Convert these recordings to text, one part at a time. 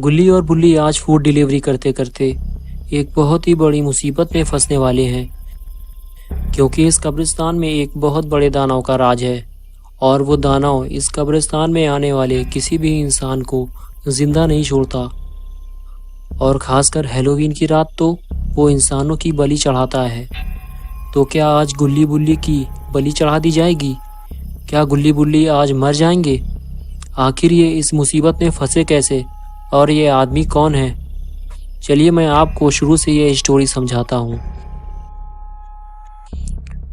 गुल्ली और बुल्ली आज फूड डिलीवरी करते करते एक बहुत ही बड़ी मुसीबत में फंसने वाले हैं, क्योंकि इस कब्रिस्तान में एक बहुत बड़े दानव का राज है और वो दानव इस कब्रिस्तान में आने वाले किसी भी इंसान को जिंदा नहीं छोड़ता। और खासकर हैलोवीन की रात तो वो इंसानों की बलि चढ़ाता है। तो क्या आज गुल्ली बुल्ली की बलि चढ़ा दी जाएगी? क्या गुल्ली बुल्ली आज मर जाएंगे? आखिर ये इस मुसीबत में फंसे कैसे और ये आदमी कौन है? चलिए मैं आपको शुरू से ये स्टोरी समझाता हूँ।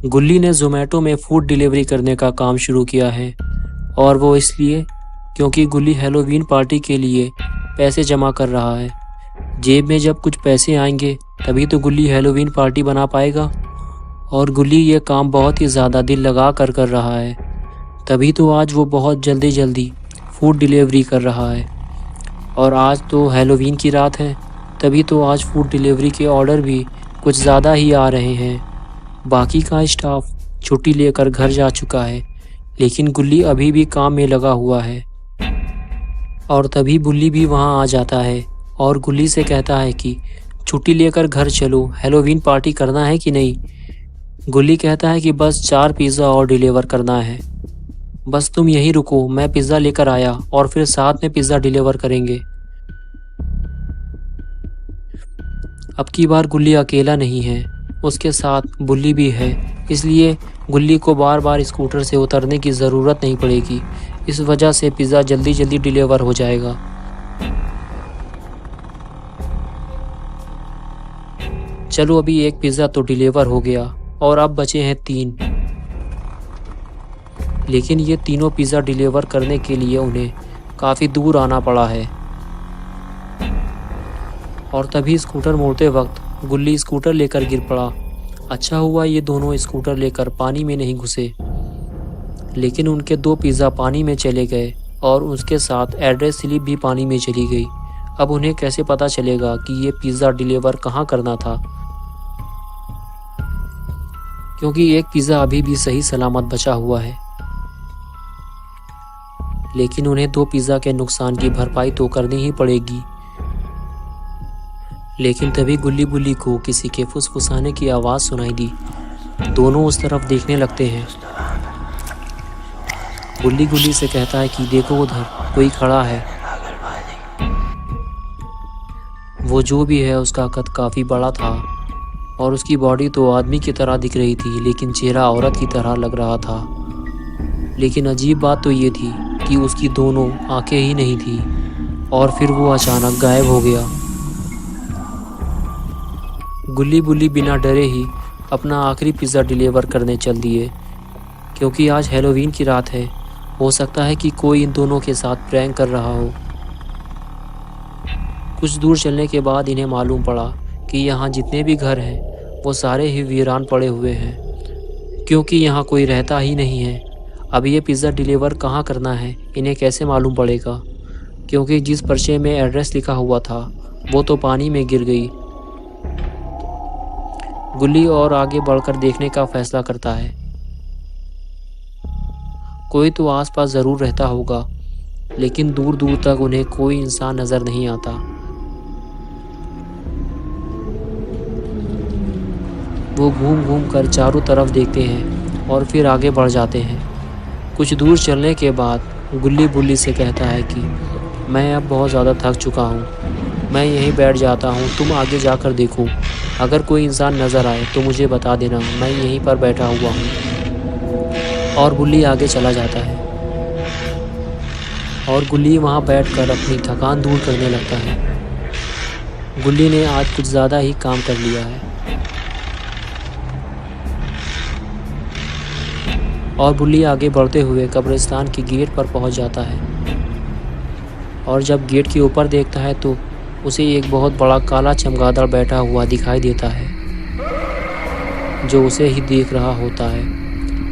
गुल्ली ने जोमेटो में फूड डिलीवरी करने का काम शुरू किया है, और वो इसलिए क्योंकि गुल्ली हैलोवीन पार्टी के लिए पैसे जमा कर रहा है। जेब में जब कुछ पैसे आएंगे तभी तो गुल्ली हैलोवीन पार्टी बना पाएगा, और गुल्ली ये काम बहुत ही ज़्यादा दिल लगा कर रहा है। तभी तो आज वो बहुत जल्दी फूड डिलीवरी कर रहा है। और आज तो हैलोवीन की रात है, तभी तो आज फूड डिलीवरी के ऑर्डर भी कुछ ज़्यादा ही आ रहे हैं। बाकी का स्टाफ छुट्टी लेकर घर जा चुका है, लेकिन गुल्ली अभी भी काम में लगा हुआ है। और तभी बुल्ली भी वहाँ आ जाता है और गुल्ली से कहता है कि छुट्टी लेकर घर चलो, हैलोवीन पार्टी करना है कि नहीं। गुल्ली कहता है कि बस 4 पिज़्ज़ा और डिलीवर करना है, बस तुम यहीं रुको, मैं पिज़्ज़ा लेकर आया और फिर साथ में पिज़्ज़ा डिलीवर करेंगे। अब की बार गुल्ली अकेला नहीं है, उसके साथ बुल्ली भी है, इसलिए गुल्ली को बार बार स्कूटर से उतरने की ज़रूरत नहीं पड़ेगी। इस वजह से पिज़्ज़ा जल्दी डिलीवर हो जाएगा। चलो अभी एक पिज़्ज़ा तो डिलीवर हो गया और अब बचे हैं 3। लेकिन ये तीनों पिज़्ज़ा डिलीवर करने के लिए उन्हें काफ़ी दूर आना पड़ा है। और तभी स्कूटर मोड़ते वक्त गुल्ली स्कूटर लेकर गिर पड़ा। अच्छा हुआ ये दोनों स्कूटर लेकर पानी में नहीं घुसे, लेकिन उनके 2 पिज़्ज़ा पानी में चले गए और उसके साथ एड्रेस स्लिप भी पानी में चली गई। अब उन्हें कैसे पता चलेगा कि ये पिज़्ज़ा डिलीवर कहाँ करना था, क्योंकि एक पिज़्ज़ा अभी भी सही सलामत बचा हुआ है। लेकिन उन्हें 2 पिज़्ज़ा के नुकसान की भरपाई तो करनी ही पड़ेगी। लेकिन तभी गुल्ली बुल्ली को किसी के फुसफुसाने की आवाज़ सुनाई दी। दोनों उस तरफ देखने लगते हैं। गुल्ली गुल्ली से कहता है कि देखो उधर कोई खड़ा है। वो जो भी है उसका कद काफ़ी बड़ा था और उसकी बॉडी तो आदमी की तरह दिख रही थी, लेकिन चेहरा औरत की तरह लग रहा था। लेकिन अजीब बात तो ये थी कि उसकी दोनों आंखें ही नहीं थी, और फिर वो अचानक गायब हो गया। गुल्ली बुल्ली बिना डरे ही अपना आखिरी पिज़्ज़ा डिलीवर करने चल दिए, क्योंकि आज हैलोवीन की रात है। हो सकता है कि कोई इन दोनों के साथ प्रैंक कर रहा हो। कुछ दूर चलने के बाद इन्हें मालूम पड़ा कि यहाँ जितने भी घर हैं वो सारे ही वीरान पड़े हुए हैं, क्योंकि यहाँ कोई रहता ही नहीं है। अब ये पिज़्ज़ा डिलीवर कहाँ करना है इन्हें कैसे मालूम पड़ेगा, क्योंकि जिस पर्चे में एड्रेस लिखा हुआ था वो तो पानी में गिर गई। गुल्ली और आगे बढ़कर देखने का फैसला करता है। कोई तो आसपास ज़रूर रहता होगा, लेकिन दूर दूर तक उन्हें कोई इंसान नज़र नहीं आता। वो घूम घूम कर चारों तरफ देखते हैं और फिर आगे बढ़ जाते हैं। कुछ दूर चलने के बाद गुल्ली बुल्ली से कहता है कि मैं अब बहुत ज़्यादा थक चुका हूँ, मैं यहीं बैठ जाता हूँ, तुम आगे जाकर देखो, अगर कोई इंसान नज़र आए तो मुझे बता देना, मैं यहीं पर बैठा हुआ हूँ। और गुल्ली आगे चला जाता है और गुल्ली वहाँ बैठकर अपनी थकान दूर करने लगता है। गुल्ली ने आज कुछ ज़्यादा ही काम कर लिया है। और बुल्ली आगे बढ़ते हुए कब्रिस्तान के गेट पर पहुँच जाता है, और जब गेट के ऊपर देखता है तो उसे एक बहुत बड़ा काला चमगादड़ बैठा हुआ दिखाई देता है, जो उसे ही देख रहा होता है।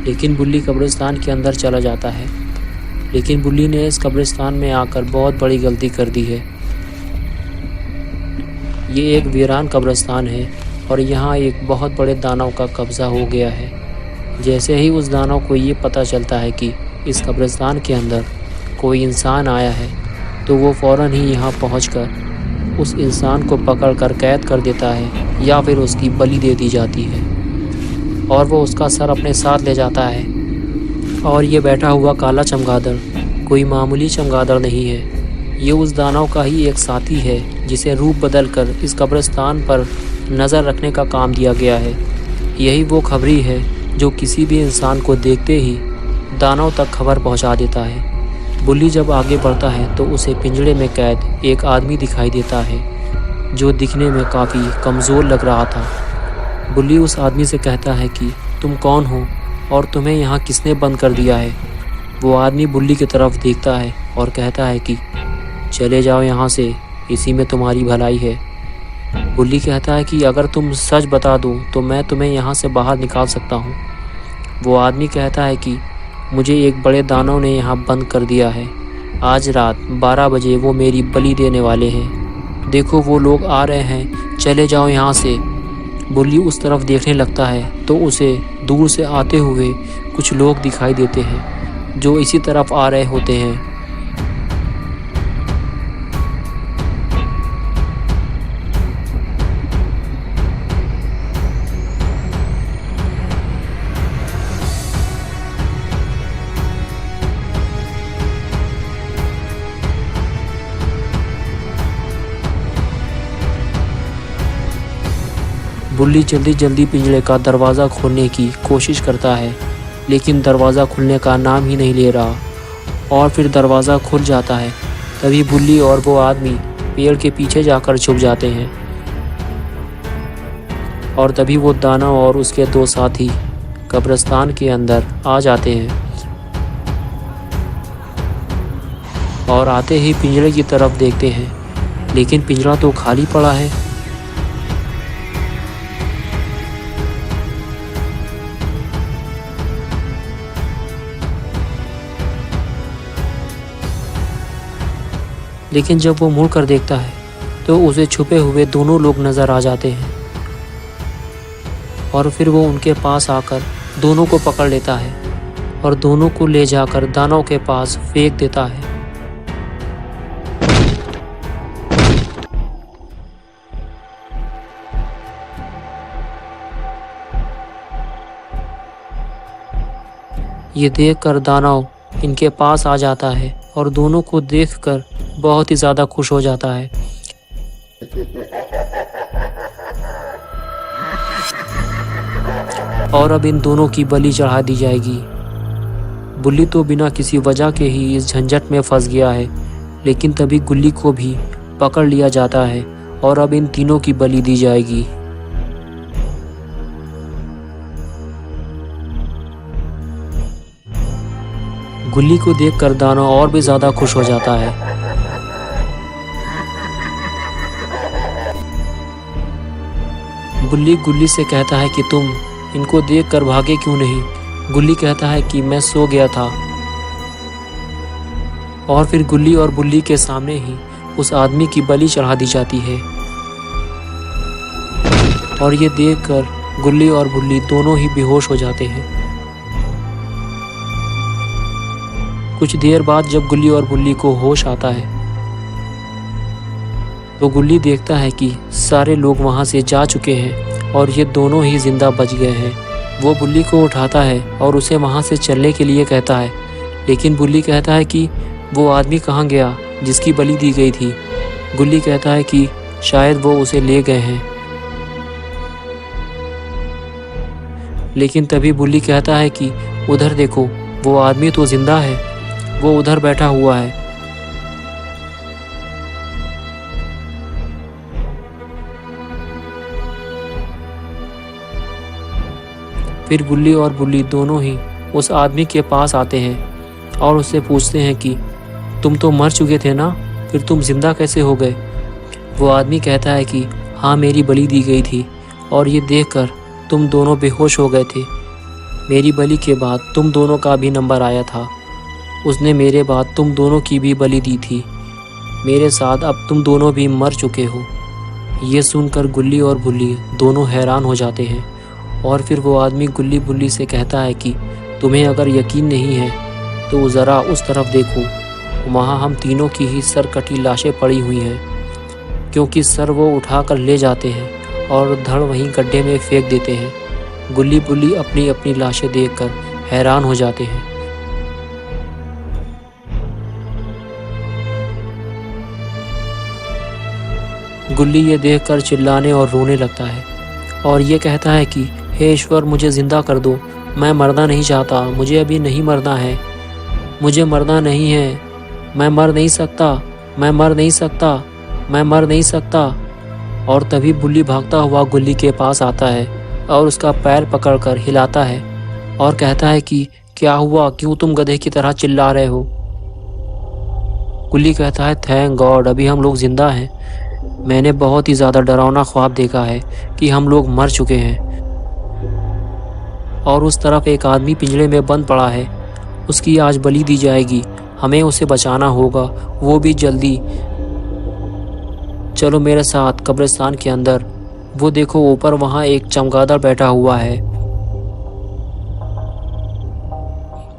लेकिन बुल्ली कब्रिस्तान के अंदर चला जाता है। लेकिन बुल्ली ने इस कब्रिस्तान में आकर बहुत बड़ी गलती कर दी है। ये एक वीरान कब्रिस्तान है और यहाँ एक बहुत बड़े दानव का कब्ज़ा हो गया है। जैसे ही उस दानव को ये पता चलता है कि इस कब्रिस्तान के अंदर कोई इंसान आया है, तो वो फ़ौरन ही यहाँ पहुँचकर उस इंसान को पकड़कर कैद कर देता है या फिर उसकी बलि दे दी जाती है और वो उसका सर अपने साथ ले जाता है। और ये बैठा हुआ काला चमगादड़ कोई मामूली चमगादड़ नहीं है, ये उस दानव का ही एक साथी है जिसे रूप बदल कर इस कब्रिस्तान पर नज़र रखने का काम दिया गया है। यही वो खबरी है जो किसी भी इंसान को देखते ही दानव तक खबर पहुंचा देता है। बुल्ली जब आगे बढ़ता है तो उसे पिंजड़े में कैद एक आदमी दिखाई देता है जो दिखने में काफ़ी कमज़ोर लग रहा था। बुल्ली उस आदमी से कहता है कि तुम कौन हो और तुम्हें यहाँ किसने बंद कर दिया है। वो आदमी बुल्ली की तरफ देखता है और कहता है कि चले जाओ यहाँ से, इसी में तुम्हारी भलाई है। बुल्ली कहता है कि अगर तुम सच बता दो तो मैं तुम्हें यहाँ से बाहर निकाल सकता हूँ। वो आदमी कहता है कि मुझे एक बड़े दानव ने यहाँ बंद कर दिया है। आज रात 12 बजे वो मेरी बलि देने वाले हैं। देखो वो लोग आ रहे हैं, चले जाओ यहाँ से। बुल्ली उस तरफ देखने लगता है तो उसे दूर से आते हुए कुछ लोग दिखाई देते हैं जो इसी तरफ आ रहे होते हैं। बुल्ली जल्दी जल्दी पिंजरे का दरवाज़ा खोलने की कोशिश करता है, लेकिन दरवाज़ा खुलने का नाम ही नहीं ले रहा और फिर दरवाज़ा खुल जाता है। तभी बुल्ली और वो आदमी पेड़ के पीछे जाकर छुप जाते हैं और तभी वो दानव और उसके 2 साथी कब्रिस्तान के अंदर आ जाते हैं और आते ही पिंजरे की तरफ देखते हैं, लेकिन पिंजरा तो खाली पड़ा है। लेकिन जब वो मुड़ कर देखता है तो उसे छुपे हुए दोनों लोग नज़र आ जाते हैं और फिर वो उनके पास आकर दोनों को पकड़ लेता है और दोनों को ले जाकर दानव के पास फेंक देता है। ये देखकर दानव इनके पास आ जाता है और दोनों को देखकर बहुत ही ज़्यादा खुश हो जाता है। और अब इन दोनों की बलि चढ़ा दी जाएगी। बुल्ली तो बिना किसी वजह के ही इस झंझट में फंस गया है, लेकिन तभी गुल्ली को भी पकड़ लिया जाता है और अब इन तीनों की बलि दी जाएगी। गुल्ली को देखकर दानव और भी ज़्यादा खुश हो जाता है। बुल्ली गुल्ली से कहता है कि तुम इनको देखकर भागे क्यों नहीं। गुल्ली कहता है कि मैं सो गया था। और फिर गुल्ली और बुल्ली के सामने ही उस आदमी की बलि चढ़ा दी जाती है और ये देखकर गुल्ली और बुल्ली दोनों ही बेहोश हो जाते हैं। कुछ देर बाद जब गुल्ली और बुल्ली को होश आता है तो गुल्ली देखता है कि सारे लोग वहां से जा चुके हैं और ये दोनों ही जिंदा बच गए हैं। वो बुल्ली को उठाता है और उसे वहां से चलने के लिए कहता है, लेकिन बुल्ली कहता है कि वो आदमी कहाँ गया जिसकी बलि दी गई थी। गुल्ली कहता है कि शायद वो उसे ले गए हैं, लेकिन तभी बुल्ली कहता है कि उधर देखो, वो आदमी तो जिंदा है, वो उधर बैठा हुआ है। फिर गुल्ली और बुल्ली दोनों ही उस आदमी के पास आते हैं और उससे पूछते हैं कि तुम तो मर चुके थे ना, फिर तुम जिंदा कैसे हो गए। वो आदमी कहता है कि हाँ, मेरी बलि दी गई थी और ये देखकर तुम दोनों बेहोश हो गए थे। मेरी बलि के बाद तुम दोनों का भी नंबर आया था, उसने मेरे बाद तुम दोनों की भी बलि दी थी। मेरे साथ अब तुम दोनों भी मर चुके हो। ये सुनकर गुल्ली और बुल्ली दोनों हैरान हो जाते हैं और फिर वो आदमी गुल्ली बुल्ली से कहता है कि तुम्हें अगर यकीन नहीं है तो ज़रा उस तरफ देखो। वहाँ हम तीनों की ही सर कटी लाशें पड़ी हुई हैं, क्योंकि सर वो उठाकर ले जाते हैं और धड़ वहीं गड्ढे में फेंक देते हैं। गुल्ली बुल्ली अपनी अपनी लाशें देखकर हैरान हो जाते हैं। गुल्ली ये देखकर चिल्लाने और रोने लगता है और ये कहता है कि हे ईश्वर, मुझे ज़िंदा कर दो, मैं मरना नहीं चाहता, मुझे अभी नहीं मरना है, मुझे मरना नहीं है, मैं मर नहीं सकता, मैं मर नहीं सकता, मैं मर नहीं सकता। और तभी बुल्ली भागता हुआ गुल्ली के पास आता है और उसका पैर पकड़कर हिलाता है और कहता है कि क्या हुआ, क्यों तुम गधे की तरह चिल्ला रहे हो। गुल्ली कहता है थैंक गॉड, अभी हम लोग जिंदा हैं। मैंने बहुत ही ज़्यादा डरावना ख्वाब देखा है कि हम लोग मर चुके हैं। और उस तरफ एक आदमी पिंजरे में बंद पड़ा है, उसकी आज बलि दी जाएगी, हमें उसे बचाना होगा, वो भी जल्दी। चलो मेरे साथ कब्रिस्तान के अंदर। वो देखो ऊपर वहाँ एक चमगादड़ बैठा हुआ है।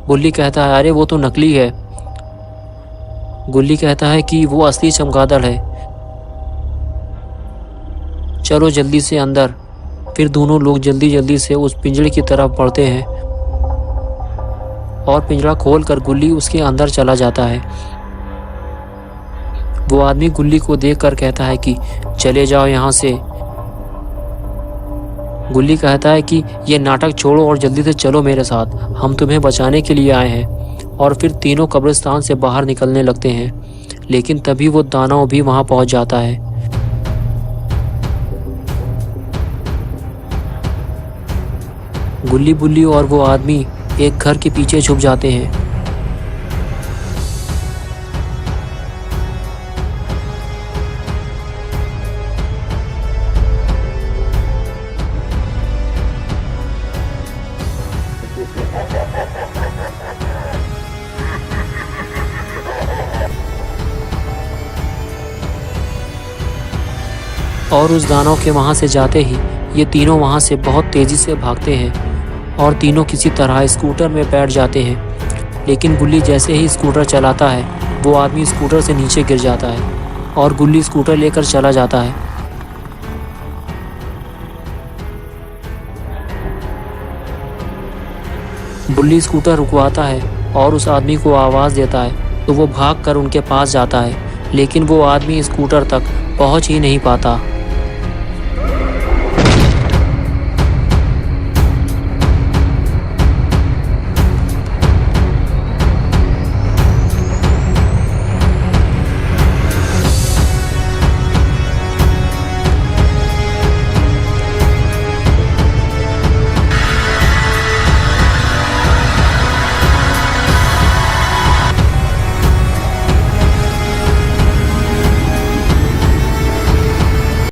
गुल्ली कहता है अरे वो तो नकली है। गुल्ली कहता है कि वो असली चमगादड़ है, चलो जल्दी से अंदर। फिर दोनों लोग जल्दी जल्दी से उस पिंजरे की तरफ बढ़ते हैं और पिंजरा खोलकर गुल्ली उसके अंदर चला जाता है। वो आदमी गुल्ली को देखकर कहता है कि चले जाओ यहाँ से। गुल्ली कहता है कि ये नाटक छोड़ो और जल्दी से चलो मेरे साथ, हम तुम्हें बचाने के लिए आए हैं। और फिर तीनों कब्रिस्तान से बाहर निकलने लगते हैं, लेकिन तभी वो दानव भी वहाँ पहुँच जाता है। गुल्ली बुल्ली और वो आदमी एक घर के पीछे छुप जाते हैं। और उस दानव के वहाँ से जाते ही ये तीनों वहाँ से बहुत तेज़ी से भागते हैं और तीनों किसी तरह स्कूटर में बैठ जाते हैं। लेकिन गुल्ली जैसे ही स्कूटर चलाता है वो आदमी स्कूटर से नीचे गिर जाता है और गुल्ली स्कूटर लेकर चला जाता है। गुल्ली स्कूटर रुकवाता है और उस आदमी को आवाज़ देता है, तो वो भागकर उनके पास जाता है, लेकिन वो आदमी स्कूटर तक पहुंच ही नहीं पाता।